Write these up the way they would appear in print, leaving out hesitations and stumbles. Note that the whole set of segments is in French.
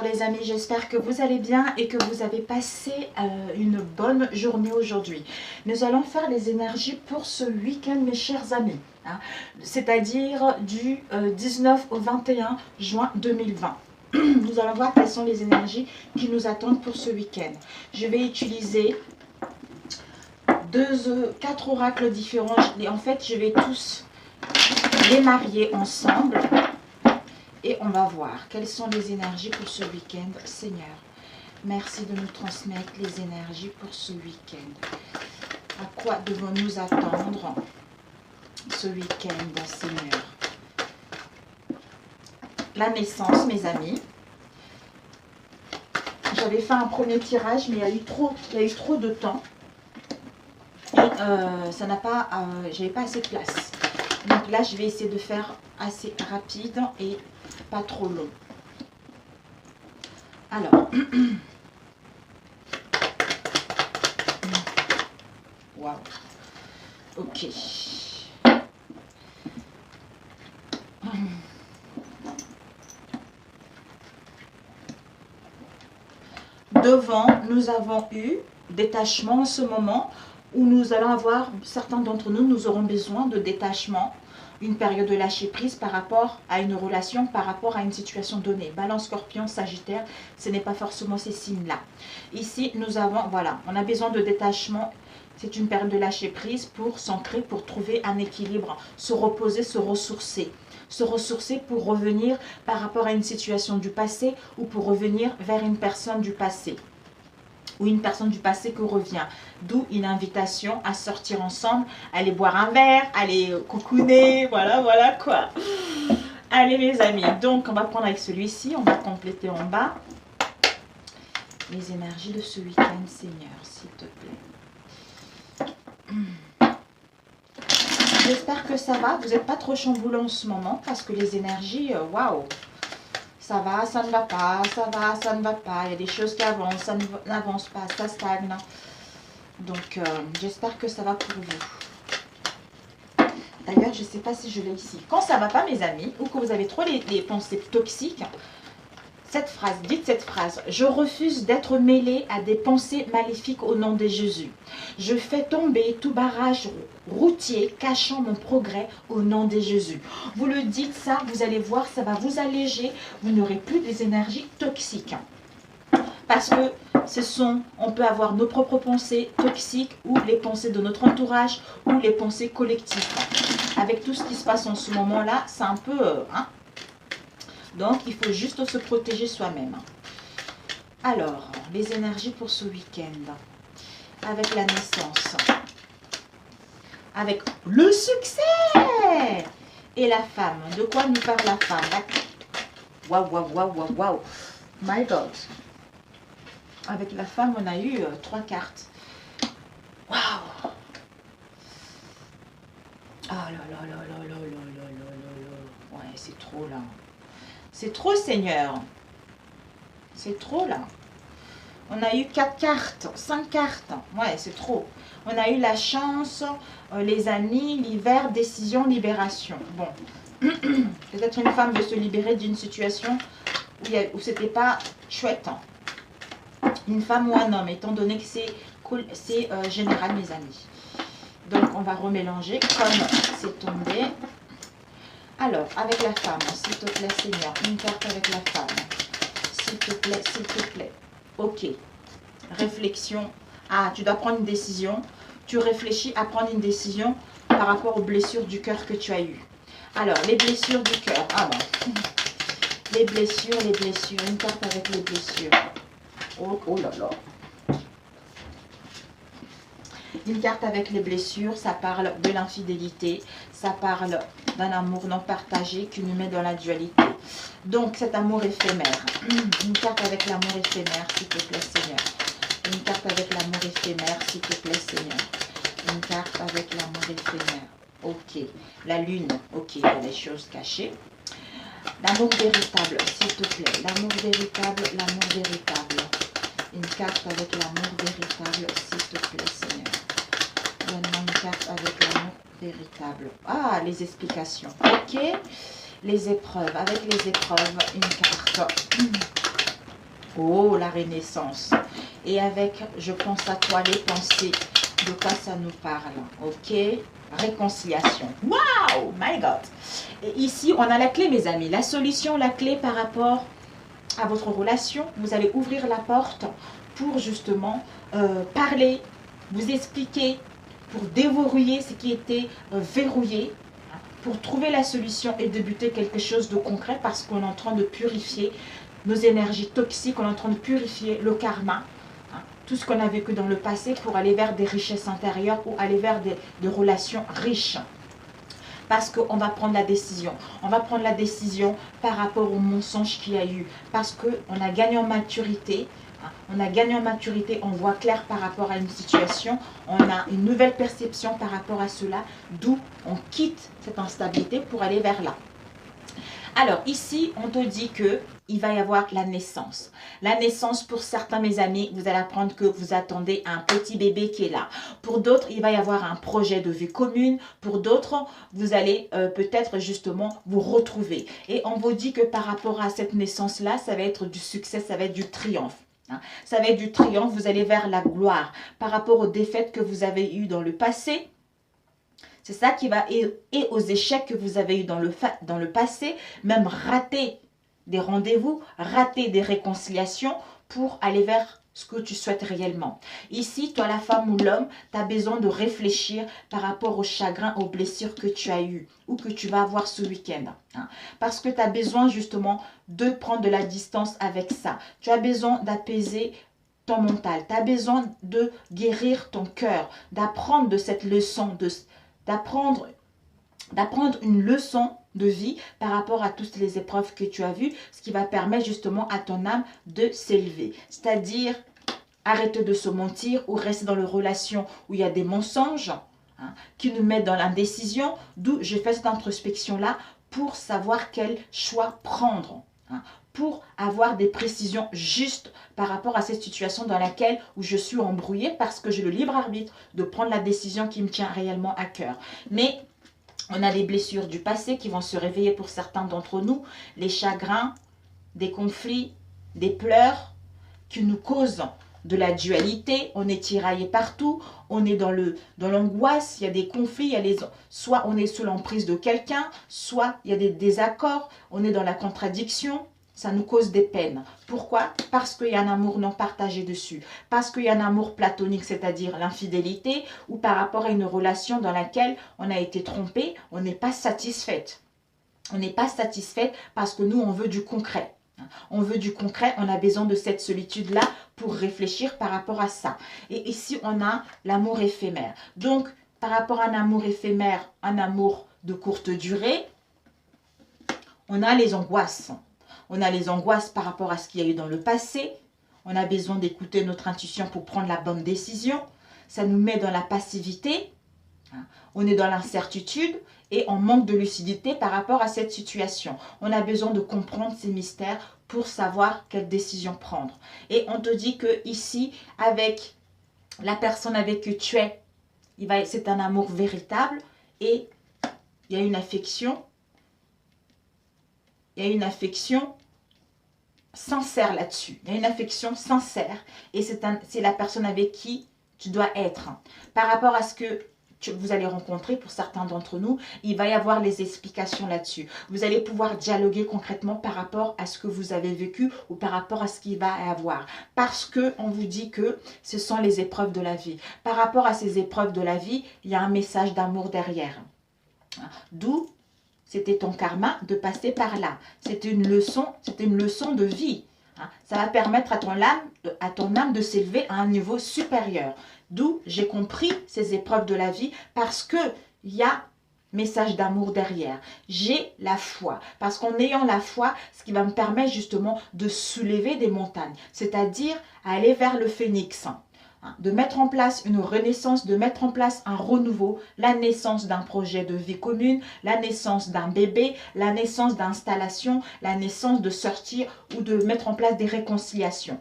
bonjour les amis, j'espère que vous allez bien et que vous avez passé une bonne journée aujourd'hui. Nous allons faire les énergies pour ce week-end mes chers amis, hein, c'est-à-dire du 19 au 21 juin 2020. Nous allons voir quelles sont les énergies qui nous attendent pour ce week-end. Je vais utiliser 4 oracles différents et en fait je vais tous les marier ensemble. Et on va voir quelles sont les énergies pour ce week-end. Seigneur, merci de nous transmettre les énergies pour ce week-end. À quoi devons-nous attendre ce week-end, Seigneur? La naissance, mes amis. J'avais fait un premier tirage, mais il y a eu trop de temps. Et ça n'a pas, j'avais pas assez de place. Donc là, je vais essayer de faire assez rapide et pas trop long. Alors, waouh, ok. Devant, nous avons eu détachement en ce moment où nous allons avoir, certains d'entre nous, nous aurons besoin de détachement. Une période de lâcher prise par rapport à une relation, par rapport à une situation donnée. Balance, Scorpion, Sagittaire, ce n'est pas forcément ces signes-là. Ici, nous avons, voilà, on a besoin de détachement. C'est une période de lâcher prise pour s'ancrer, pour trouver un équilibre, se reposer, se ressourcer. Se ressourcer pour revenir par rapport à une situation du passé ou pour revenir vers une personne du passé. Ou une personne du passé qui revient. D'où une invitation à sortir ensemble, aller boire un verre, aller cocooner, voilà quoi. Allez mes amis, donc on va prendre avec celui-ci, on va compléter en bas. Les énergies de ce week-end, Seigneur, s'il te plaît. J'espère que ça va, vous n'êtes pas trop chamboulant en ce moment parce que les énergies, waouh. Ça va, ça ne va pas, ça va, ça ne va pas. Il y a des choses qui avancent, ça n'avance pas, ça stagne. Donc, j'espère que ça va pour vous. D'ailleurs, je ne sais pas si je l'ai ici. Quand ça ne va pas, mes amis, ou que vous avez trop les pensées toxiques, cette phrase, dites cette phrase. Je refuse d'être mêlé à des pensées maléfiques au nom de Jésus. Je fais tomber tout barrage routier cachant mon progrès au nom de Jésus. Vous le dites ça, vous allez voir, ça va vous alléger. Vous n'aurez plus des énergies toxiques. Parce que on peut avoir nos propres pensées toxiques ou les pensées de notre entourage ou les pensées collectives. Avec tout ce qui se passe en ce moment-là, c'est un peu... Donc, il faut juste se protéger soi-même. Alors, les énergies pour ce week-end. Avec la naissance. Avec le succès. Et la femme. De quoi nous parle la femme? Waouh, waouh, waouh, waouh, waouh. My God. Avec la femme, on a eu 3 cartes. Waouh. Ah là là là là là là là là là. Ouais, c'est trop là. C'est trop, Seigneur. C'est trop, là. On a eu 4 cartes, 5 cartes. Ouais, c'est trop. On a eu la chance, les amis, l'hiver, décision, libération. Bon. Peut-être une femme veut se libérer d'une situation où c'était pas chouette. Une femme ou un homme, étant donné que c'est cool, c'est général, mes amis. Donc, on va remélanger comme c'est tombé. Alors, avec la femme, s'il te plaît, Seigneur, une carte avec la femme. S'il te plaît, s'il te plaît. Ok. Réflexion. Ah, tu dois prendre une décision. Tu réfléchis à prendre une décision par rapport aux blessures du cœur que tu as eues. Alors, les blessures du cœur. Ah bon. Les blessures, les blessures. Une carte avec les blessures. Oh, oh là là. Une carte avec les blessures, ça parle de l'infidélité, ça parle d'un amour non partagé qui nous met dans la dualité. Donc cet amour éphémère. Une carte avec l'amour éphémère, s'il te plaît, Seigneur. Une carte avec l'amour éphémère, s'il te plaît, Seigneur. Une carte avec l'amour éphémère. Ok. La lune. Ok, il y a des choses cachées. L'amour véritable, s'il te plaît. L'amour véritable, l'amour véritable. Une carte avec l'amour véritable, s'il te plaît, Seigneur. Donne-moi une carte avec l'amour véritable. Ah, les explications. Ok. Les épreuves. Avec les épreuves, une carte. Oh, la renaissance. Et avec, je pense à toi, les pensées, de quoi ça nous parle. Ok, réconciliation. Wow, my God. Et ici, on a la clé, mes amis. La solution, la clé par rapport à votre relation. Vous allez ouvrir la porte pour justement parler, vous expliquer, pour déverrouiller ce qui était verrouillé, pour trouver la solution et débuter quelque chose de concret parce qu'on est en train de purifier nos énergies toxiques, on est en train de purifier le karma, tout ce qu'on a vécu dans le passé pour aller vers des richesses intérieures ou aller vers des relations riches. Parce qu'on va prendre la décision. On va prendre la décision par rapport au mensonge qu'il y a eu. Parce qu'on a gagné en maturité. On a gagné en maturité, on voit clair par rapport à une situation. On a une nouvelle perception par rapport à cela. D'où on quitte cette instabilité pour aller vers là. Alors ici, on te dit que il va y avoir la naissance. La naissance, pour certains, mes amis, vous allez apprendre que vous attendez un petit bébé qui est là. Pour d'autres, il va y avoir un projet de vie commune. Pour d'autres, vous allez peut-être justement vous retrouver. Et on vous dit que par rapport à cette naissance-là, ça va être du succès, ça va être du triomphe. Ça va être du triomphe, vous allez vers la gloire. Par rapport aux défaites que vous avez eues dans le passé, c'est ça qui va, et aux échecs que vous avez eu dans le passé, même rater des rendez-vous, rater des réconciliations pour aller vers ce que tu souhaites réellement. Ici, toi la femme ou l'homme, tu as besoin de réfléchir par rapport aux chagrins, aux blessures que tu as eues ou que tu vas avoir ce week-end. Parce que tu as besoin justement de prendre de la distance avec ça. Tu as besoin d'apaiser ton mental. Tu as besoin de guérir ton cœur, d'apprendre de cette leçon, d'apprendre une leçon de vie par rapport à toutes les épreuves que tu as vues, ce qui va permettre justement à ton âme de s'élever. C'est-à-dire, arrêter de se mentir ou rester dans les relations où il y a des mensonges qui nous mettent dans l'indécision, d'où je fais cette introspection-là pour savoir quel choix prendre. Pour avoir des précisions justes par rapport à cette situation dans laquelle où je suis embrouillée parce que j'ai le libre arbitre de prendre la décision qui me tient réellement à cœur. Mais on a des blessures du passé qui vont se réveiller pour certains d'entre nous, les chagrins, des conflits, des pleurs qui nous causent de la dualité, on est tiraillé partout, on est dans l'angoisse, il y a des conflits, soit on est sous l'emprise de quelqu'un, soit il y a des désaccords, on est dans la contradiction. Ça nous cause des peines. Pourquoi? Parce qu'il y a un amour non partagé dessus. Parce qu'il y a un amour platonique, c'est-à-dire l'infidélité, ou par rapport à une relation dans laquelle on a été trompé, on n'est pas satisfaite. On n'est pas satisfaite parce que nous, on veut du concret. On veut du concret, on a besoin de cette solitude-là pour réfléchir par rapport à ça. Et ici, on a l'amour éphémère. Donc, par rapport à un amour éphémère, un amour de courte durée, on a les angoisses. On a les angoisses par rapport à ce qu'il y a eu dans le passé. On a besoin d'écouter notre intuition pour prendre la bonne décision. Ça nous met dans la passivité. On est dans l'incertitude et on manque de lucidité par rapport à cette situation. On a besoin de comprendre ces mystères pour savoir quelle décision prendre. Et on te dit que ici, avec la personne avec qui tu es, c'est un amour véritable et il y a une affection. Il y a une affection sincère là-dessus. Il y a une affection sincère et c'est la personne avec qui tu dois être. Par rapport à ce que vous allez rencontrer, pour certains d'entre nous, il va y avoir les explications là-dessus. Vous allez pouvoir dialoguer concrètement par rapport à ce que vous avez vécu ou par rapport à ce qu'il va y avoir. Parce qu'on vous dit que ce sont les épreuves de la vie. Par rapport à ces épreuves de la vie, il y a un message d'amour derrière. D'où c'était ton karma de passer par là. C'était une leçon de vie. Ça va permettre à ton âme de s'élever à un niveau supérieur. D'où j'ai compris ces épreuves de la vie parce qu'il y a message d'amour derrière. J'ai la foi. Parce qu'en ayant la foi, ce qui va me permettre justement de soulever des montagnes. C'est-à-dire aller vers le phénix. De mettre en place une renaissance, de mettre en place un renouveau, la naissance d'un projet de vie commune, la naissance d'un bébé, la naissance d'installation, la naissance de sortir ou de mettre en place des réconciliations.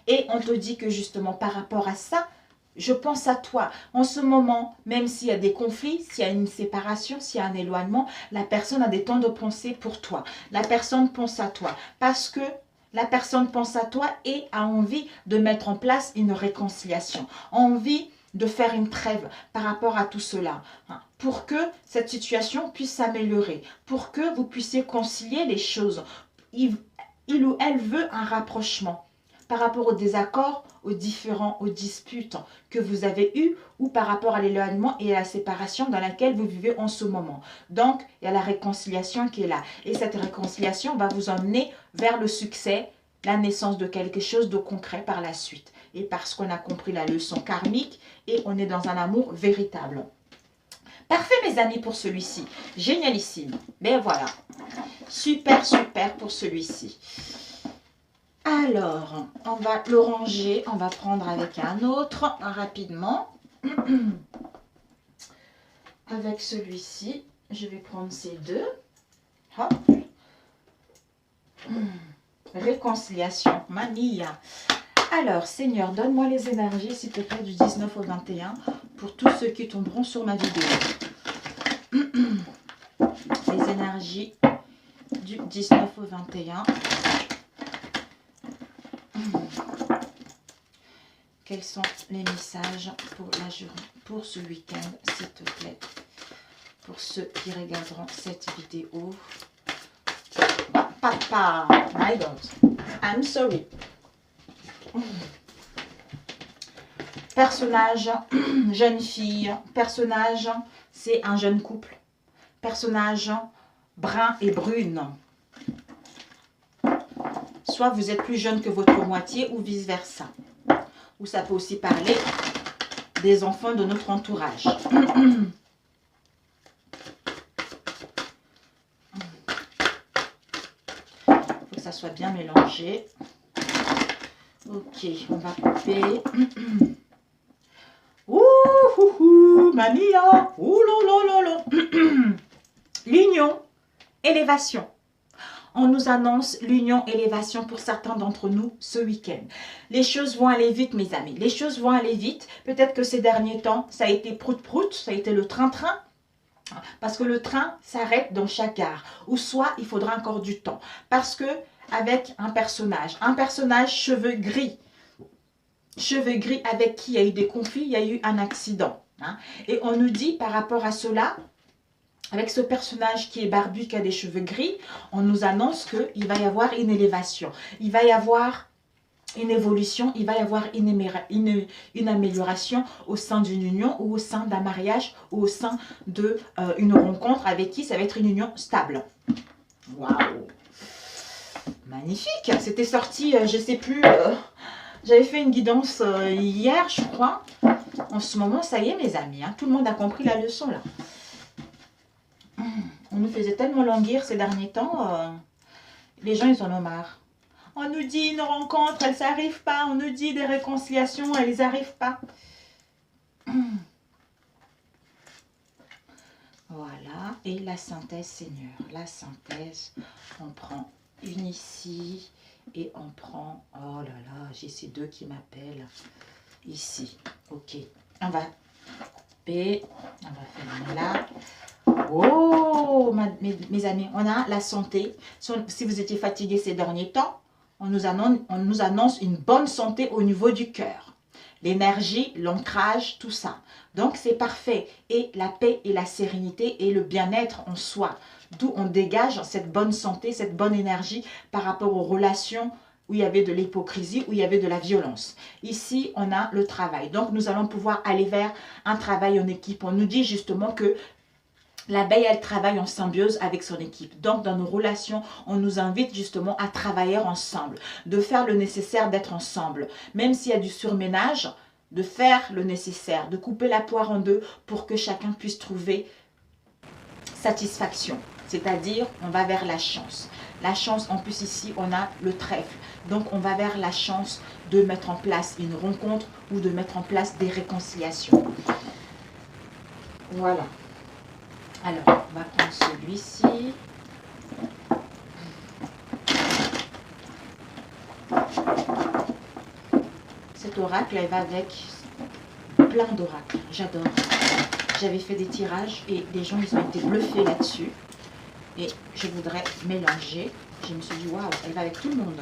Et on te dit que justement par rapport à ça, je pense à toi. En ce moment, même s'il y a des conflits, s'il y a une séparation, s'il y a un éloignement, la personne a des temps de pensée pour toi. La personne pense à toi parce que la personne pense à toi et a envie de mettre en place une réconciliation, envie de faire une trêve par rapport à tout cela, hein, pour que cette situation puisse s'améliorer, pour que vous puissiez concilier les choses. Il ou elle veut un rapprochement par rapport aux désaccords, aux différends, aux disputes que vous avez eues ou par rapport à l'éloignement et à la séparation dans laquelle vous vivez en ce moment. Donc, il y a la réconciliation qui est là. Et cette réconciliation va vous emmener vers le succès, la naissance de quelque chose de concret par la suite. Et parce qu'on a compris la leçon karmique et on est dans un amour véritable. Parfait mes amis pour celui-ci. Génialissime. Ben voilà. Super, super pour celui-ci. Alors, on va le ranger. On va prendre avec un autre rapidement. Avec celui-ci, je vais prendre ces deux. Hop. Réconciliation, Mania. Alors, Seigneur, donne-moi les énergies, s'il te plaît, du 19 au 21 pour tous ceux qui tomberont sur ma vidéo. Les énergies du 19 au 21. Quels sont les messages pour la journée, pour ce week-end, s'il te plaît, pour ceux qui regarderont cette vidéo. Papa, my God, I'm sorry. Personnage, jeune fille. Personnage, c'est un jeune couple. Personnage, brun et brune. Soit vous êtes plus jeune que votre moitié ou vice-versa. Ou ça peut aussi parler des enfants de notre entourage. Il faut que ça soit bien mélangé. Ok, on va couper. Ouh, mamia. Ouh, lolo. L'union, élévation. On nous annonce l'union, élévation pour certains d'entre nous ce week-end. Les choses vont aller vite, mes amis. Les choses vont aller vite. Peut-être que ces derniers temps, ça a été prout-prout, ça a été le train-train. Parce que le train s'arrête dans chaque gare. Ou soit, il faudra encore du temps. Parce que, avec un personnage cheveux gris avec qui il y a eu des conflits, il y a eu un accident. Hein. Et on nous dit par rapport à cela, avec ce personnage qui est barbu, qui a des cheveux gris, on nous annonce qu'il va y avoir une élévation. Il va y avoir une évolution, il va y avoir une amélioration au sein d'une union ou au sein d'un mariage ou au sein d'une rencontre avec qui ça va être une union stable. Waouh! Magnifique! C'était sorti, je ne sais plus, j'avais fait une guidance hier, je crois. En ce moment, ça y est mes amis, hein, tout le monde a compris la leçon là. On nous faisait tellement languir ces derniers temps, les gens ils en ont marre. On nous dit une rencontre, elles n'arrivent pas. On nous dit des réconciliations, elles n'arrivent pas. Voilà, et la synthèse Seigneur. La synthèse, on prend une ici et on prend, oh là là, j'ai ces deux qui m'appellent ici. Ok, on va couper, on va faire là. Oh, mes amis, on a la santé. Si vous étiez fatigué ces derniers temps, on nous annonce une bonne santé au niveau du cœur. L'énergie, l'ancrage, tout ça. Donc, c'est parfait. Et la paix et la sérénité et le bien-être en soi. D'où on dégage cette bonne santé, cette bonne énergie par rapport aux relations où il y avait de l'hypocrisie, où il y avait de la violence. Ici, on a le travail. Donc, nous allons pouvoir aller vers un travail en équipe. On nous dit justement que l'abeille, elle travaille en symbiose avec son équipe. Donc, dans nos relations, on nous invite justement à travailler ensemble, de faire le nécessaire d'être ensemble. Même s'il y a du surménage, de faire le nécessaire, de couper la poire en deux pour que chacun puisse trouver satisfaction. C'est-à-dire, on va vers la chance. La chance, en plus ici, on a le trèfle. Donc, on va vers la chance de mettre en place une rencontre ou de mettre en place des réconciliations. Voilà. Alors, on va prendre celui-ci. Cet oracle, elle va avec plein d'oracles. J'adore. J'avais fait des tirages et les gens, ils ont été bluffés là-dessus. Et je voudrais mélanger. Je me suis dit, waouh, elle va avec tout le monde.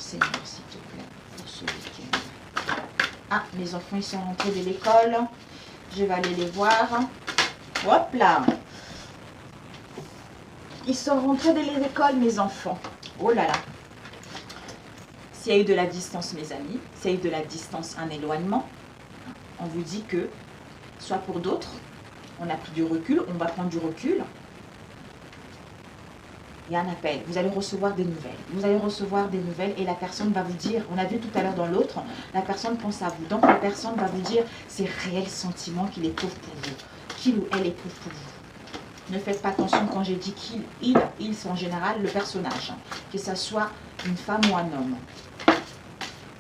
Seigneur, s'il te plaît, pour ce week-end. Ah, mes enfants, ils sont rentrés de l'école. Je vais aller les voir. Hop là. Ils sont rentrés de l'école, mes enfants. Oh là là. S'il y a eu de la distance, mes amis, s'il y a eu de la distance, un éloignement, on vous dit que, soit pour d'autres, on a pris du recul, on va prendre du recul. Il y a un appel, vous allez recevoir des nouvelles. Vous allez recevoir des nouvelles et la personne va vous dire, on a vu tout à l'heure dans l'autre, la personne pense à vous. Donc la personne va vous dire ses réels sentiments qu'il éprouve pour vous, qu'il ou elle éprouve pour vous. Ne faites pas attention quand j'ai dit qu'il, il c'est en général le personnage, que ce soit une femme ou un homme.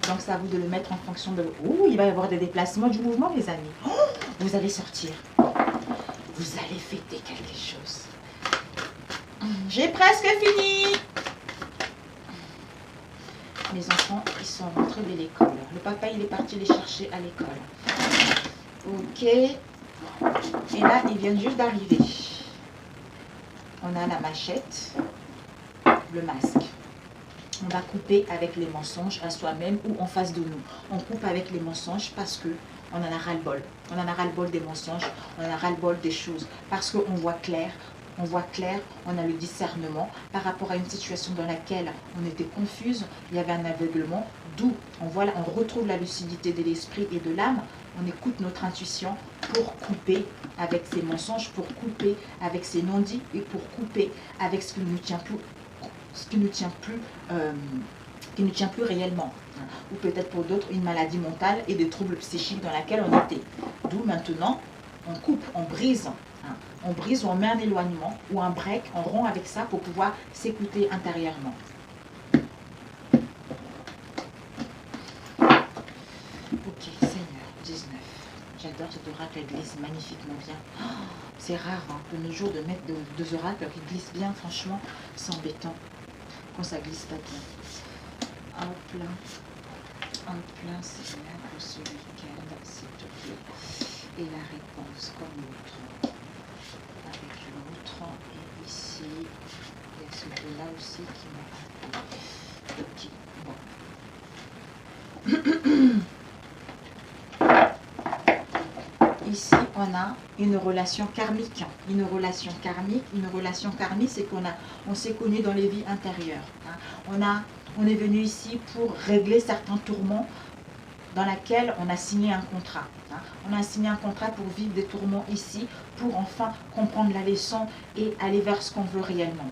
Donc c'est à vous de le mettre en fonction de... Ouh, il va y avoir des déplacements du mouvement, les amis. Oh, vous allez sortir. Vous allez fêter quelque chose. J'ai presque fini. Mes enfants, ils sont rentrés de l'école. Le papa, il est parti les chercher à l'école. Ok. Et là, ils viennent juste d'arriver. On a la machette, le masque. On va couper avec les mensonges à soi-même ou en face de nous. On coupe avec les mensonges parce que on en a ras-le-bol. On en a ras-le-bol des mensonges, on en a ras-le-bol des choses. Parce qu'on voit clair. On voit clair, on a le discernement par rapport à une situation dans laquelle on était confuse, il y avait un aveuglement, d'où on retrouve la lucidité de l'esprit et de l'âme, on écoute notre intuition pour couper avec ces mensonges, pour couper avec ces non-dits et pour couper avec ce qui ne nous tient plus réellement. Ou peut-être pour d'autres une maladie mentale et des troubles psychiques dans laquelle on était. D'où maintenant, on coupe, on brise. On brise ou on met un éloignement ou un break, on rompt avec ça pour pouvoir s'écouter intérieurement. Ok, Seigneur, 19. J'adore cet oracle, elle glisse magnifiquement bien. Oh, c'est rare de nos jours de mettre deux oracles qui glissent bien, franchement, c'est embêtant quand ça glisse pas bien. Hop là, Seigneur, pour ce week-end, s'il te plaît. Et la réponse comme l'autre. Avec l'autre, et ici, il y a celui-là aussi qui m'a appelé. Bon. Ici, on a une relation karmique. Une relation karmique, c'est on s'est connu dans les vies intérieures. On est venu ici pour régler certains tourments dans laquelle on a signé un contrat. On a signé un contrat pour vivre des tourments ici, pour enfin comprendre la leçon et aller vers ce qu'on veut réellement.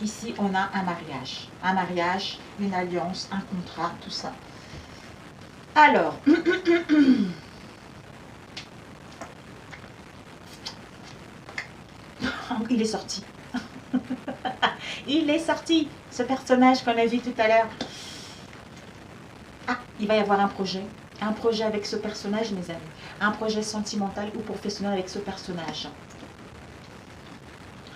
Ici, on a un mariage, une alliance, un contrat, tout ça. Alors, il est sorti. Il est sorti, ce personnage qu'on a vu tout à l'heure. Ah, il va y avoir un projet avec ce personnage, mes amis. Un projet sentimental ou professionnel avec ce personnage.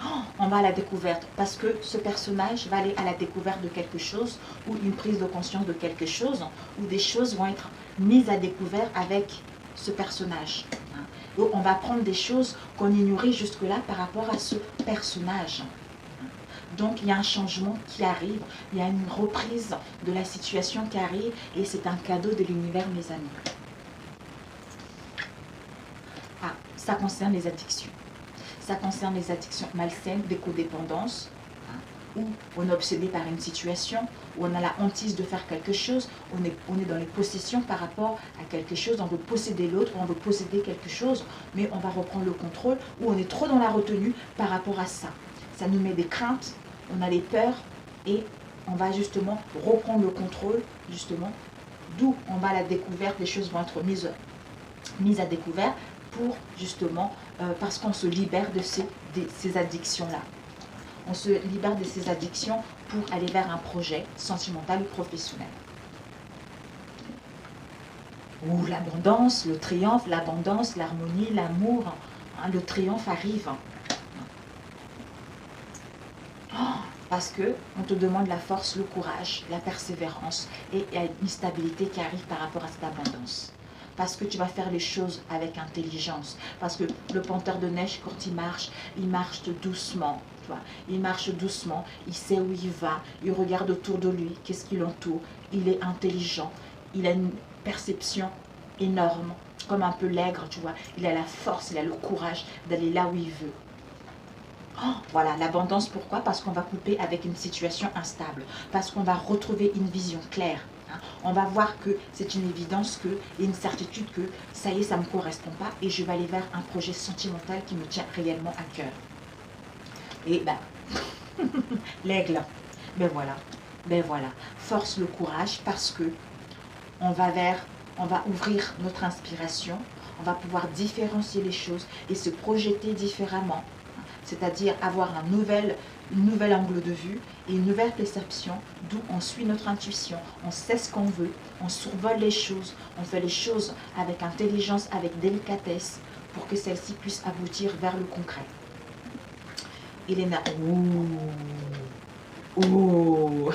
Oh, on va à la découverte parce que ce personnage va aller à la découverte de quelque chose ou une prise de conscience de quelque chose ou des choses vont être mises à découvert avec ce personnage. Donc, on va prendre des choses qu'on ignorait jusque-là par rapport à ce personnage. Donc, il y a un changement qui arrive, il y a une reprise de la situation qui arrive et c'est un cadeau de l'univers, mes amis. Ah, ça concerne les addictions. Ça concerne les addictions malsaines, des codépendances, où on est obsédé par une situation, où on a la hantise de faire quelque chose, on est dans les possessions par rapport à quelque chose, on veut posséder l'autre, on veut posséder quelque chose, mais on va reprendre le contrôle, ou on est trop dans la retenue par rapport à ça. Ça nous met des craintes, on a les peurs, et on va justement reprendre le contrôle, justement, d'où on va à la découverte, les choses vont être mises à découvert, pour justement, parce qu'on se libère de ces addictions-là. On se libère de ces addictions pour aller vers un projet sentimental ou professionnel. Ou l'abondance, le triomphe, l'abondance, l'harmonie, l'amour, le triomphe arrive. Parce qu'on te demande la force, le courage, la persévérance et il y a une stabilité qui arrive par rapport à cette abondance. parce que tu vas faire les choses avec intelligence. Parce que le panthère de neige, quand il marche doucement. Tu vois, il marche doucement, il sait où il va, il regarde autour de lui, qu'est-ce qui l'entoure. Il est intelligent, il a une perception énorme, comme un peu l'aigre, tu vois. Il a la force, il a le courage d'aller là où il veut. Oh, voilà, l'abondance, pourquoi? Parce qu'on va couper avec une situation instable, parce qu'on va retrouver une vision claire. Hein. On va voir que c'est une évidence, et une certitude que ça y est, ça ne me correspond pas et je vais aller vers un projet sentimental qui me tient réellement à cœur. Et ben, l'aigle, ben voilà, force le courage parce que on va ouvrir notre inspiration, on va pouvoir différencier les choses et se projeter différemment. C'est-à-dire avoir un nouvel angle de vue et une nouvelle perception, d'où on suit notre intuition, on sait ce qu'on veut, on survole les choses, on fait les choses avec intelligence, avec délicatesse, pour que celles-ci puissent aboutir vers le concret. Elena, oh.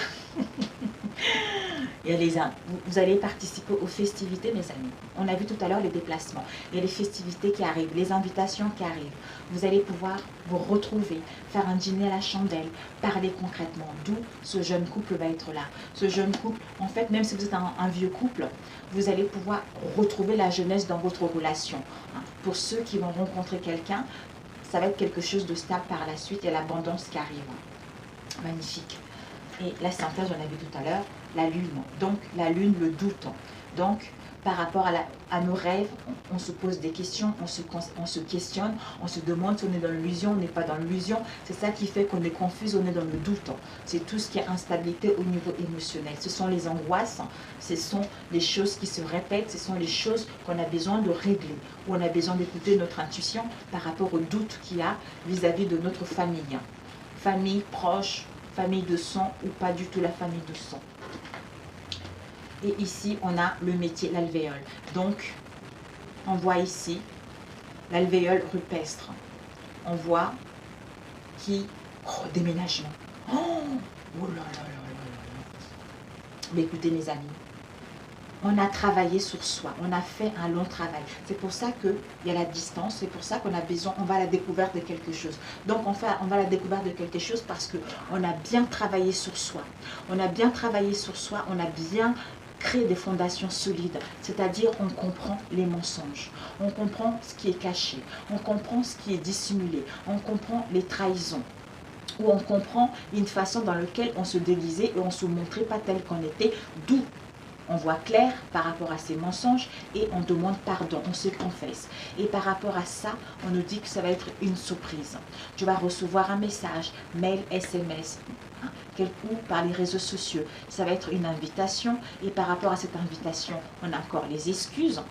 Il y a les uns. Vous allez participer aux festivités, mes amis. On a vu tout à l'heure les déplacements. Il y a les festivités qui arrivent, les invitations qui arrivent. Vous allez pouvoir vous retrouver, faire un dîner à la chandelle, parler concrètement. D'où ce jeune couple va être là. Ce jeune couple, en fait, même si vous êtes un vieux couple, vous allez pouvoir retrouver la jeunesse dans votre relation. Pour ceux qui vont rencontrer quelqu'un, ça va être quelque chose de stable par la suite et l'abondance qui arrive. Magnifique. Et la synthèse, on a vu tout à l'heure, la lune. Donc, la lune, le doute. Donc, par rapport à nos rêves, on se pose des questions, on se questionne, on se demande si on est dans l'illusion, on n'est pas dans l'illusion. C'est ça qui fait qu'on est confus, on est dans le doute. C'est tout ce qui est instabilité au niveau émotionnel. Ce sont les angoisses, ce sont les choses qui se répètent, ce sont les choses qu'on a besoin de régler, où on a besoin d'écouter notre intuition par rapport au doute qu'il y a vis-à-vis de notre famille. Famille proche, famille de sang ou pas du tout la famille de sang. Et ici, on a le métier, l'alvéole. Donc, on voit ici l'alvéole rupestre. On voit qui... Oh, déménagement. Oh, oh là là là là là. Mais écoutez, mes amis, on a travaillé sur soi, on a fait un long travail. C'est pour ça qu'il y a la distance, c'est pour ça qu'on a besoin, on va à la découverte de quelque chose. Donc on va à la découverte de quelque chose parce qu'on a bien travaillé sur soi. On a bien travaillé sur soi, on a bien créé des fondations solides. C'est-à-dire on comprend les mensonges, on comprend ce qui est caché, on comprend ce qui est dissimulé, on comprend les trahisons. Ou on comprend une façon dans laquelle on se déguisait et on se montrait pas tel qu'on était, d'où on voit clair par rapport à ces mensonges et on demande pardon, on se confesse. Et par rapport à ça, on nous dit que ça va être une surprise. Tu vas recevoir un message, mail, SMS, ou par les réseaux sociaux. Ça va être une invitation et par rapport à cette invitation, on a encore les excuses.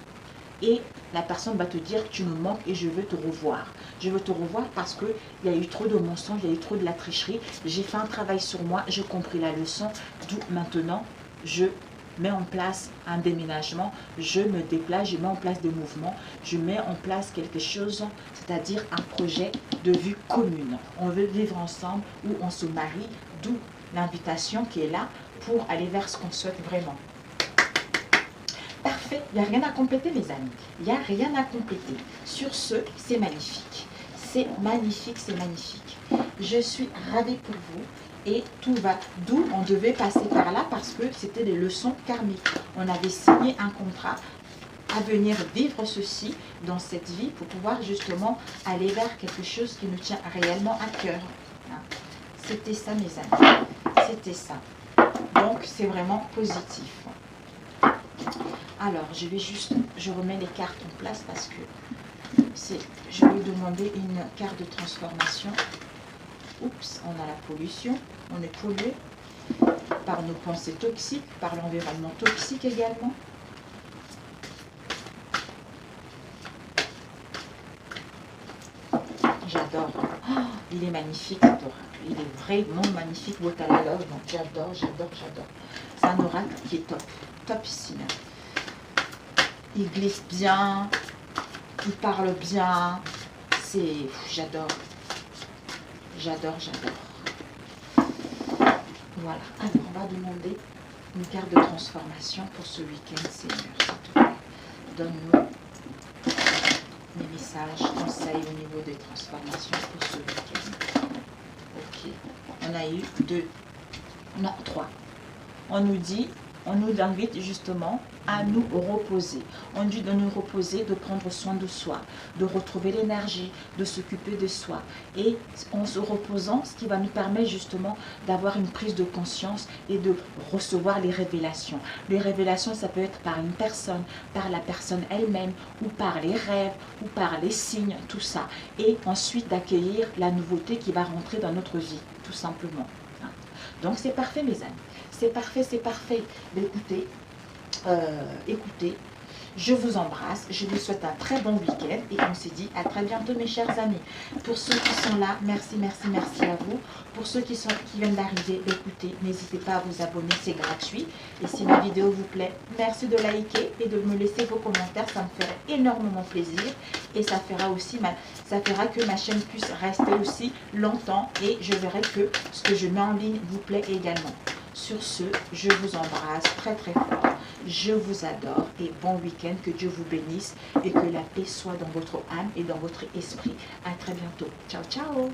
Et la personne va te dire, tu me manques et je veux te revoir. Je veux te revoir parce qu'il y a eu trop de mensonges, il y a eu trop de la tricherie. J'ai fait un travail sur moi, j'ai compris la leçon. D'où maintenant, je mets en place un déménagement, je me déplace, je mets en place des mouvements, je mets en place quelque chose, c'est-à-dire un projet de vue commune. On veut vivre ensemble ou on se marie, d'où l'invitation qui est là pour aller vers ce qu'on souhaite vraiment. Parfait, il n'y a rien à compléter mes amis, il n'y a rien à compléter. Sur ce, c'est magnifique, c'est magnifique, c'est magnifique. Je suis ravie pour vous. Et tout va, d'où on devait passer par là parce que c'était des leçons karmiques. On avait signé un contrat à venir vivre ceci dans cette vie pour pouvoir justement aller vers quelque chose qui nous tient réellement à cœur. C'était ça mes amis, c'était ça. Donc c'est vraiment positif. Alors je remets les cartes en place parce que je vais demander une carte de transformation. Oups, on a la pollution, on est pollué par nos pensées toxiques, par l'environnement toxique également. J'adore. Oh, il est magnifique, il est vraiment magnifique, Botala Love, donc j'adore, j'adore, j'adore. C'est un oracle qui est top, topissime. Il glisse bien, il parle bien, j'adore. J'adore, j'adore. Voilà. Alors, on va demander une carte de transformation pour ce week-end, Seigneur, s'il te plaît. donne-nous les messages, conseils au niveau des transformations pour ce week-end. Ok, on a eu 2, non 3. On nous invite justement à nous reposer. On dit de nous reposer, de prendre soin de soi, de retrouver l'énergie, de s'occuper de soi. Et en se reposant, ce qui va nous permettre justement d'avoir une prise de conscience et de recevoir les révélations. Les révélations, ça peut être par une personne, par la personne elle-même, ou par les rêves, ou par les signes, tout ça. Et ensuite d'accueillir la nouveauté qui va rentrer dans notre vie, tout simplement. Donc c'est parfait mes amis. C'est parfait, c'est parfait. Écoutez, écoutez, je vous embrasse, je vous souhaite un très bon week-end et on se dit à très bientôt mes chers amis. Pour ceux qui sont là, merci, merci, merci à vous. Pour ceux qui viennent d'arriver, écoutez, n'hésitez pas à vous abonner, c'est gratuit. Et si ma vidéo vous plaît, merci de liker et de me laisser vos commentaires, ça me ferait énormément plaisir. Et ça fera aussi que ma chaîne puisse rester aussi longtemps et je verrai que ce que je mets en ligne vous plaît également. Sur ce, je vous embrasse très très fort. Je vous adore et bon week-end. Que Dieu vous bénisse et que la paix soit dans votre âme et dans votre esprit. À très bientôt. Ciao, ciao.